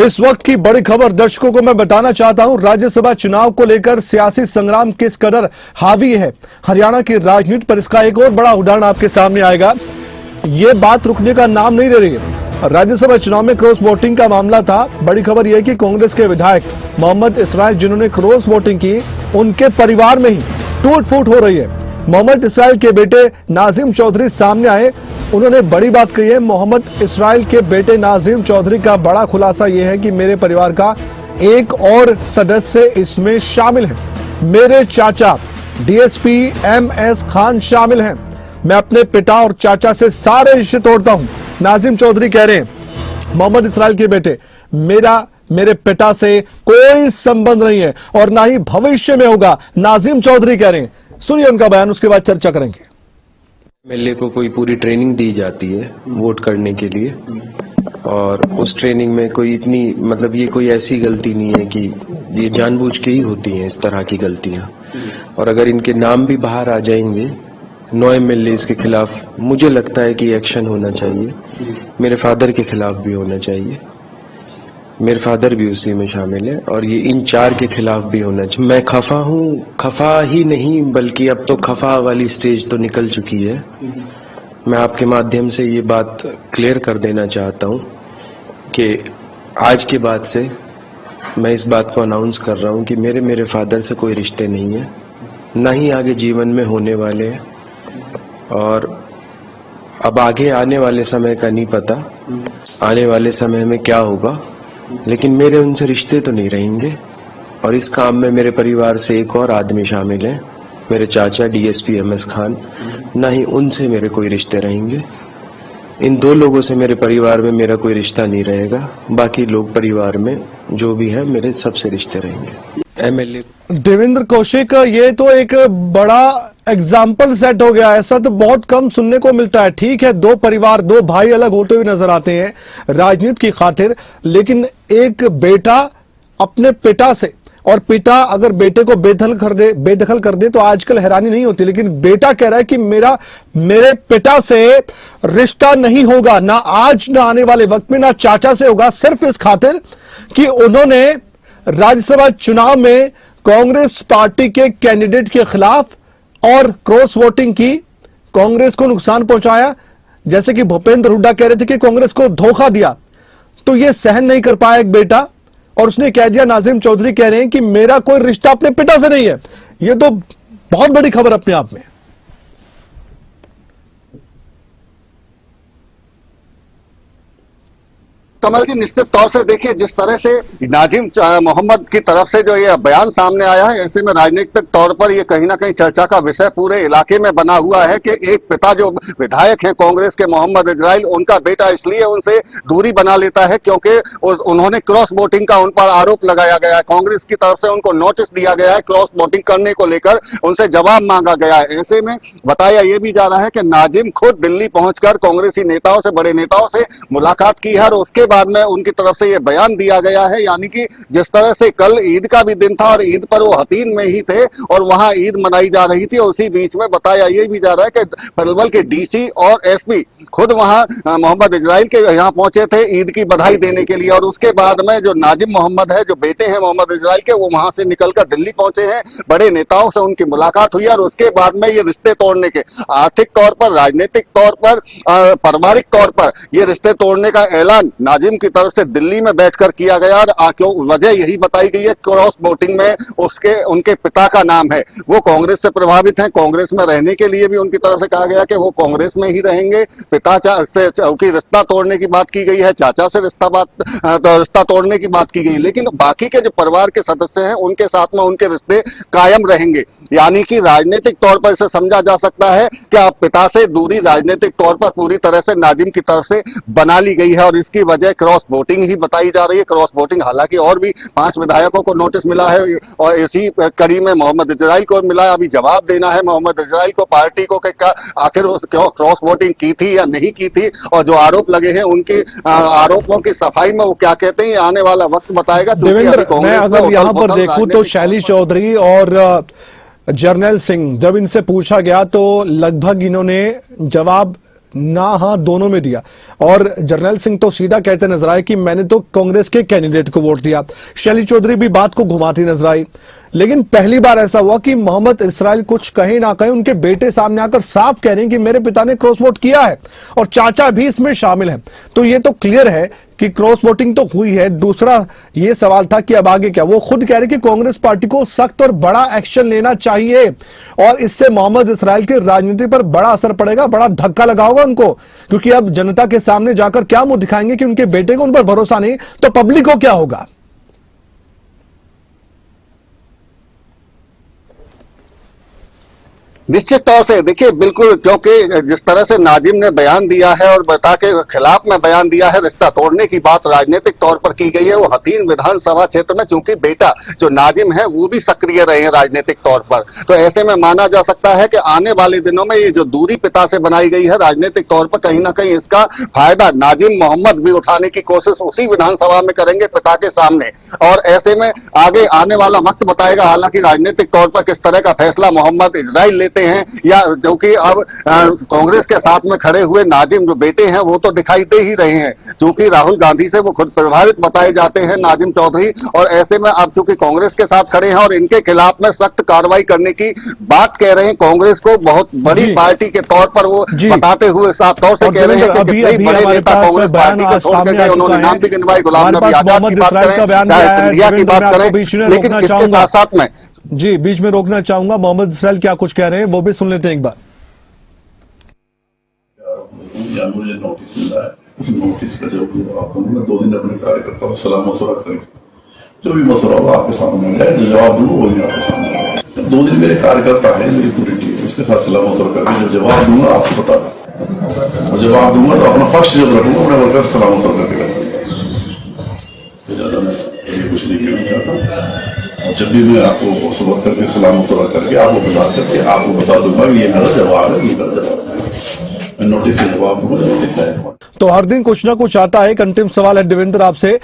इस वक्त की बड़ी खबर दर्शकों को मैं बताना चाहता हूं। राज्यसभा चुनाव को लेकर सियासी संग्राम किस कदर हावी है हरियाणा की राजनीति पर, इसका एक और बड़ा उदाहरण आपके सामने आएगा। ये बात रुकने का नाम नहीं ले रही है। राज्यसभा चुनाव में क्रॉस वोटिंग का मामला था। बड़ी खबर यह कि कांग्रेस के विधायक मोहम्मद इसराइल जिन्होंने क्रॉस वोटिंग की, उनके परिवार में ही टूट फूट हो रही है। मोहम्मद इसराइल के बेटे नाजिम चौधरी सामने आए, उन्होंने बड़ी बात कही है। मोहम्मद इसराइल के बेटे नाजिम चौधरी का बड़ा खुलासा यह है कि मेरे परिवार का एक और सदस्य इसमें शामिल है। मेरे चाचा डीएसपी एमएस खान शामिल हैं। मैं अपने पिता और चाचा से सारे रिश्ते तोड़ता हूं। नाजिम चौधरी कह रहे हैं मोहम्मद इसराइल के बेटे, मेरे पिता से कोई संबंध नहीं है और ना ही भविष्य में होगा। नाजिम चौधरी कह रहे हैं, सुनिए उनका बयान, उसके बाद चर्चा करेंगे। एमएलए को कोई पूरी ट्रेनिंग दी जाती है वोट करने के लिए, और उस ट्रेनिंग में कोई इतनी ये कोई ऐसी गलती नहीं है कि ये जानबूझ के ही होती हैं इस तरह की गलतियां। और अगर इनके नाम भी बाहर आ जाएंगे 9 एमएलए के खिलाफ, मुझे लगता है कि एक्शन होना चाहिए। मेरे फादर के खिलाफ भी होना चाहिए, मेरे फादर भी उसी में शामिल है, और ये इन 4 के खिलाफ भी होना चाहिए। मैं खफा हूँ, खफा ही नहीं बल्कि अब तो खफा वाली स्टेज तो निकल चुकी है। मैं आपके माध्यम से ये बात क्लियर कर देना चाहता हूँ कि आज के बाद से मैं इस बात को अनाउंस कर रहा हूँ कि मेरे फादर से कोई रिश्ते नहीं है, ना ही आगे जीवन में होने वाले हैं। और अब आगे आने वाले समय का नहीं पता, आने वाले समय में क्या होगा, लेकिन मेरे उनसे रिश्ते तो नहीं रहेंगे। और इस काम में मेरे परिवार से एक और आदमी शामिल है, मेरे चाचा डीएसपी एमएस खान, ना ही उनसे मेरे कोई रिश्ते रहेंगे। इन 2 लोगों से मेरे परिवार में मेरा कोई रिश्ता नहीं रहेगा। बाकी लोग परिवार में जो भी है मेरे सबसे रिश्ते रहेंगे। एमएलए देवेंद्र कौशिक, ये तो एक बड़ा एग्जाम्पल सेट हो गया। ऐसा तो बहुत कम सुनने को मिलता है। ठीक है, 2 परिवार, 2 भाई अलग होते हुए नजर आते हैं राजनीति की खातिर, लेकिन एक बेटा अपने पिता से, और पिता अगर बेटे को बेदखल कर दे तो आजकल हैरानी नहीं होती, लेकिन बेटा कह रहा है कि मेरे पिता से रिश्ता नहीं होगा, ना आज ना आने वाले वक्त में, ना चाचा से होगा, सिर्फ इस खातिर कि उन्होंने राज्यसभा चुनाव में कांग्रेस पार्टी के कैंडिडेट के खिलाफ और क्रॉस वोटिंग की, कांग्रेस को नुकसान पहुंचाया। जैसे कि भूपेंद्र हुड्डा कह रहे थे कि कांग्रेस को धोखा दिया, तो यह सहन नहीं कर पाया एक बेटा, और उसने कह दिया। नाजिम चौधरी कह रहे हैं कि मेरा कोई रिश्ता अपने पिता से नहीं है। यह तो बहुत बड़ी खबर अपने आप में। कमल जी, निश्चित तौर से देखिए, जिस तरह से नाजिम मोहम्मद की तरफ से जो ये बयान सामने आया है, ऐसे में राजनीतिक तौर पर ये कहीं ना कहीं चर्चा का विषय पूरे इलाके में बना हुआ है कि एक पिता जो विधायक हैं कांग्रेस के मोहम्मद इसराइल, उनका बेटा इसलिए उनसे दूरी बना लेता है क्योंकि उन्होंने क्रॉस वोटिंग का उन पर आरोप लगाया गया है। कांग्रेस की तरफ से उनको नोटिस दिया गया है, क्रॉस वोटिंग करने को लेकर उनसे जवाब मांगा गया है। ऐसे में बताया यह भी जा रहा है कि नाजिम खुद दिल्ली पहुंचकर कांग्रेसी नेताओं से, बड़े नेताओं से मुलाकात की है, और उसके बाद में उनकी तरफ से यह बयान दिया गया है। यानी कि जिस तरह से कल ईद का भी दिन था और ईद पर वो हतीन में ही थे और वहां ईद मनाई जा रही थी, उसी बीच में बताया यह भी जा रहा है कि पलवल के डीसी और एसपी खुद वहां मोहम्मद इसराइल के यहां पहुंचे थे ईद की बधाई देने के लिए। और उसके बाद में जो नाजिम मोहम्मद है, जो बेटे हैं मोहम्मद इसराइल के, वो वहां से निकलकर दिल्ली पहुंचे हैं। बड़े नेताओं से उनकी मुलाकात हुई और उसके बाद में ये रिश्ते तोड़ने के, आर्थिक तौर पर, राजनीतिक तौर पर, पारिवारिक तौर पर ये रिश्ते तोड़ने का ऐलान नाजिम की तरफ से दिल्ली में बैठकर किया गया। और वजह यही बताई गई है, क्रॉस वोटिंग में उनके पिता का नाम है, वो कांग्रेस से प्रभावित हैं। कांग्रेस में रहने के लिए भी उनकी तरफ से कहा गया कि वो कांग्रेस में ही रहेंगे। पिता से रिश्ता तोड़ने की बात की गई है, चाचा से रिश्ता तोड़ने की बात की गई, लेकिन बाकी के जो परिवार के सदस्य हैं उनके साथ में उनके रिश्ते कायम रहेंगे। यानी कि राजनीतिक तौर पर इसे समझा जा सकता है कि अब पिता से दूरी राजनीतिक तौर पर पूरी तरह से नाजिम की तरफ से बना ली गई है, और इसकी वजह क्रॉस वोटिंग ही बताई जा रही है। क्रॉस वोटिंग, हालांकि और भी 5 विधायकों को नोटिस मिला है और इसी कड़ी में मोहम्मद इसराइल को मिला है। अभी जवाब देना है मोहम्मद इसराइल को, पार्टी को, कि आखिर क्यों क्रॉस वोटिंग की थी या नहीं की थी, और जो आरोप लगे हैं उनके आरोपों की सफाई में वो क्या कहते हैं, आने वाला वक्त बताएगा। मैं अगर यहाँ पर देखूं तो शैली चौधरी और जर्नैल सिंह, जब इनसे पूछा गया तो लगभग इन्होंने जवाब ना हाँ दोनों में दिया। और जर्नैल सिंह तो सीधा कहते नजर आए कि मैंने तो कांग्रेस के कैंडिडेट को वोट दिया। शैली चौधरी भी बात को घुमाती नजर आई। लेकिन पहली बार ऐसा हुआ कि मोहम्मद इसराइल कुछ कहे ना कहे उनके बेटे सामने आकर साफ कह रहे हैं कि मेरे पिता ने क्रॉस वोट किया है और चाचा भी इसमें शामिल है। तो ये तो क्लियर है कि क्रॉस वोटिंग तो हुई है। दूसरा ये सवाल था कि अब आगे क्या। वो खुद कह रहे कि कांग्रेस पार्टी को सख्त और बड़ा एक्शन लेना चाहिए और इससे मोहम्मद इसराइल की राजनीति पर बड़ा असर पड़ेगा, बड़ा धक्का लगा होगा उनको, क्योंकि अब जनता के सामने जाकर क्या मुंह दिखाएंगे कि उनके बेटे को उन पर भरोसा नहीं, तो पब्लिक को क्या होगा। निश्चित तौर से देखिए, बिल्कुल, क्योंकि जिस तरह से नाजिम ने बयान दिया है और बता के खिलाफ में बयान दिया है, रिश्ता तोड़ने की बात राजनीतिक तौर पर की गई है। वो हथीन विधानसभा क्षेत्र में चूंकि बेटा जो नाजिम है वो भी सक्रिय रहे हैं राजनीतिक तौर पर, तो ऐसे में माना जा सकता है कि आने वाले दिनों में ये जो दूरी पिता से बनाई गई है राजनीतिक तौर पर, कहीं ना कहीं इसका फायदा नाजिम मोहम्मद भी उठाने की कोशिश उसी विधानसभा में करेंगे पिता के सामने। और ऐसे में आगे आने वाला वक्त बताएगा हालांकि राजनीतिक तौर पर किस तरह का फैसला मोहम्मद इसराइल लेते हैं, या जो कि अब कांग्रेस के साथ में खड़े हुए नाजिम जो बेटे हैं वो तो दिखाई दे ही रहे हैं, क्योंकि राहुल गांधी से वो खुद प्रभावित बताए जाते हैं नाजिम चौधरी। और ऐसे में अब चूंकि कांग्रेस के साथ खड़े हैं और इनके खिलाफ में सख्त कार्रवाई करने की बात कह रहे हैं, कांग्रेस को बहुत बड़ी पार्टी के तौर पर वो बताते हुए साफ तौर से कह रहे हैं कि कितने बड़े नेता कांग्रेस पार्टी को छोड़ करके उन्होंने नाम भी गिनवाई, गुलाम नबी आजाद की बात करें, चाहे सिंधिया की बात करें। लेकिन इसके साथ साथ में जी बीच में रोकना चाहूंगा, मोहम्मद इसराइल क्या कुछ कह रहे हैं वो भी सुन लेते हैं एक बार। मुझे नोटिस मिला है, उस नोटिस का जब आप 2 दिन अपने कार्यकर्ताओं को सलाह मशवरा करेंगे, जो भी मसला होगा आपके सामने है, जो जवाब दूंगा वो भी आपके सामने है। 2 दिन मेरे कार्यकर्ता है, मेरी पूरी टीम, उसके साथ सलाह मशवरा करके जो जवाब दूंगा आपको पता है, और जवाब दूंगा तो अपना पक्ष जब रखूंगा अपने वर्कर से सलाह मशवरा करके रखूंगा। इससे ज्यादा मैं ये कुछ नहीं कहना चाहता। जब भी मैं आपको सबक करके सलाह मशवरा करके आपको बता दूंगा ये मेरा जवाब है, मेरा जवाब है, मैं नोटिस से जवाब दूंगा, नोटिस है। तो हर दिन कुछ ना कुछ आता है। एक अंतिम सवाल है देवेंद्र आपसे,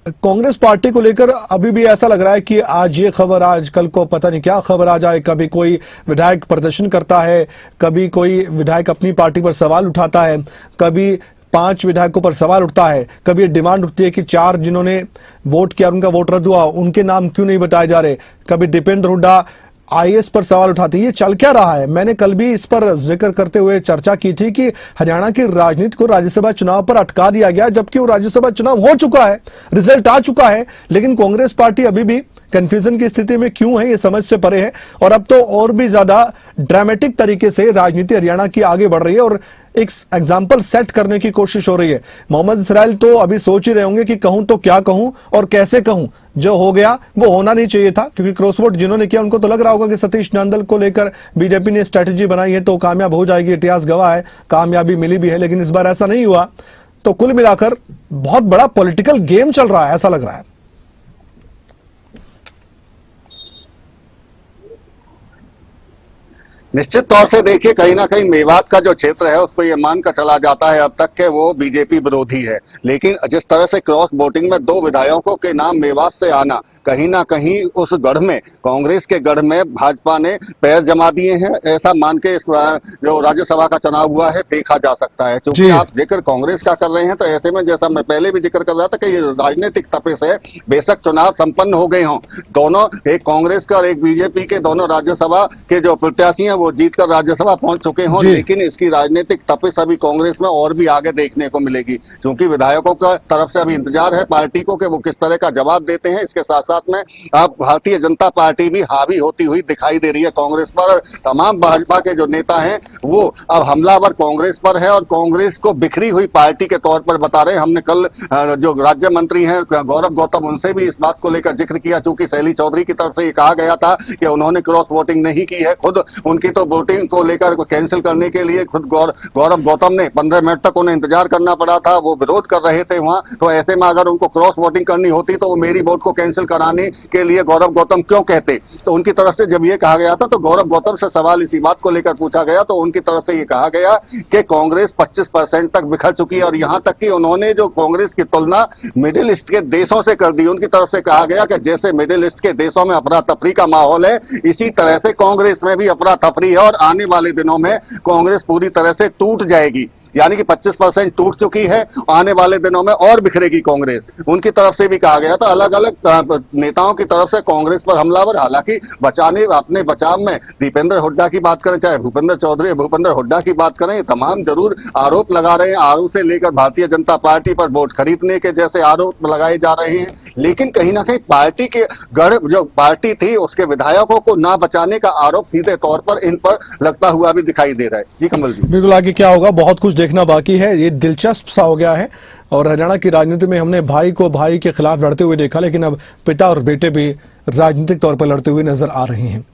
कांग्रेस पार्टी को लेकर अभी भी ऐसा लग रहा है कि आज ये खबर, आज कल को पता नहीं क्या खबर आ जाए। कभी कोई विधायक प्रदर्शन करता है, कभी कोई विधायक अपनी पार्टी पर सवाल उठाता है, कभी 5 विधायकों पर सवाल उठता है, कभी डिमांड उठती है कि 4 जिन्होंने वोट किया उनका वोट रद्द हुआ, उनके नाम क्यों नहीं बताए जा रहे, कभी दीपेंद्र हुड्डा आईएएस पर सवाल उठाते। ये चल क्या रहा है? मैंने कल भी इस पर जिक्र करते हुए चर्चा की थी कि हरियाणा की राजनीति को राज्यसभा चुनाव पर अटका दिया गया, जबकि वो राज्यसभा चुनाव हो चुका है, रिजल्ट आ चुका है, लेकिन कांग्रेस पार्टी अभी भी कंफ्यूजन की स्थिति में क्यों है ये समझ से परे है। और अब तो और भी ज्यादा ड्रामेटिक तरीके से राजनीति हरियाणा की आगे बढ़ रही है और एक एग्जाम्पल सेट करने की कोशिश हो रही है। मोहम्मद इसराइल तो अभी सोच ही रहे होंगे कि कहूं तो क्या कहूं और कैसे कहूं। जो हो गया वो होना नहीं चाहिए था, क्योंकि क्रॉस वोट जिन्होंने किया उनको तो लग रहा होगा कि सतीश नांदल को लेकर बीजेपी ने स्ट्रेटेजी बनाई है तो कामयाब हो जाएगी, इतिहास गवाह है, कामयाबी मिली भी है, लेकिन इस बार ऐसा नहीं हुआ। तो कुल मिलाकर बहुत बड़ा पॉलिटिकल गेम चल रहा है, ऐसा लग रहा है। निश्चित तौर से देखिए, कहीं ना कहीं मेवात का जो क्षेत्र है उसको ये मान कर चला जाता है अब तक के वो बीजेपी विरोधी है, लेकिन जिस तरह से क्रॉस वोटिंग में 2 विधायकों के नाम मेवात से आना, कहीं ना कहीं उस गढ़ में, कांग्रेस के गढ़ में भाजपा ने पैर जमा दिए हैं, ऐसा मान के जो राज्यसभा का चुनाव हुआ है देखा जा सकता है। क्योंकि आप जिक्र कांग्रेस का कर रहे हैं तो ऐसे में, जैसा मैं पहले भी जिक्र कर रहा था, कि ये राजनीतिक तपिश है। बेशक चुनाव संपन्न हो गए हों दोनों, एक कांग्रेस का और एक बीजेपी के, दोनों राज्यसभा के जो प्रत्याशी हैं वो जीतकर राज्यसभा पहुंच चुके हों, लेकिन इसकी राजनीतिक तपिश अभी कांग्रेस में और भी आगे देखने को मिलेगी, क्योंकि विधायकों का तरफ से अभी इंतजार है पार्टी को कि वो किस तरह का जवाब देते हैं। इसके साथ साथ में अब भारतीय जनता पार्टी भी हावी होती हुई दिखाई दे रही है कांग्रेस पर। तमाम भाजपा के जो नेता हैं वो अब हमलावर कांग्रेस पर है और कांग्रेस को बिखरी हुई पार्टी के तौर पर बता रहे हैं। हमने कल जो राज्य मंत्री हैं गौरव गौतम, उनसे भी इस बात को लेकर जिक्र किया, चूंकि शैली चौधरी की तरफ से ये कहा गया था कि उन्होंने क्रॉस वोटिंग नहीं की है, खुद उनकी तो वोटिंग को लेकर कैंसिल करने के लिए खुद गौरव गौतम ने 15 मिनट तक उन्हें इंतजार करना पड़ा था, वो विरोध कर रहे थे वहां। तो ऐसे में अगर उनको क्रॉस वोटिंग करनी होती तो वो मेरी वोट को कैंसिल कराने के लिए गौरव गौतम क्यों कहते। तो उनकी तरफ से जब ये कहा गया था तो गौरव गौतम से सवाल इसी बात को लेकर पूछा गया, तो उनकी तरफ से ये कहा गया कि कांग्रेस 25% तक बिखर चुकी है, और यहां तक कि उन्होंने जो कांग्रेस की तुलना मिडिल ईस्ट के देशों से कर दी। उनकी तरफ से कहा गया कि जैसे मिडिल ईस्ट के देशों में अफरा तफरी का माहौल है, इसी तरह से कांग्रेस में भी अफरा तफरी है और आने वाले दिनों में कांग्रेस पूरी तरह से टूट जाएगी। यानी कि 25% टूट चुकी है। आने वाले दिनों में और बिखरेगी कांग्रेस। उनकी तरफ से भी कहा गया था, अलग अलग नेताओं की तरफ से कांग्रेस पर हमलावर। हालांकि अपने बचाव में दीपेंद्र हुड्डा की बात करें, चाहे भूपेंद्र चौधरी भूपेंद्र हुड्डा की बात करें, तमाम जरूर आरोप लगा रहे हैं। आरोप से लेकर भारतीय जनता पार्टी पर वोट खरीदने के जैसे आरोप लगाए जा रहे हैं। लेकिन कहीं ना कहीं पार्टी के गढ़ जो पार्टी थी उसके विधायकों को ना बचाने का आरोप सीधे तौर पर इन पर लगता हुआ भी दिखाई दे रहा है। जी कमल जी, बिल्कुल आगे क्या होगा बहुत कुछ देखना बाकी है। ये दिलचस्प सा हो गया है और हरियाणा की राजनीति में हमने भाई को भाई के खिलाफ लड़ते हुए देखा, लेकिन अब पिता और बेटे भी राजनीतिक तौर पर लड़ते हुए नजर आ रहे हैं।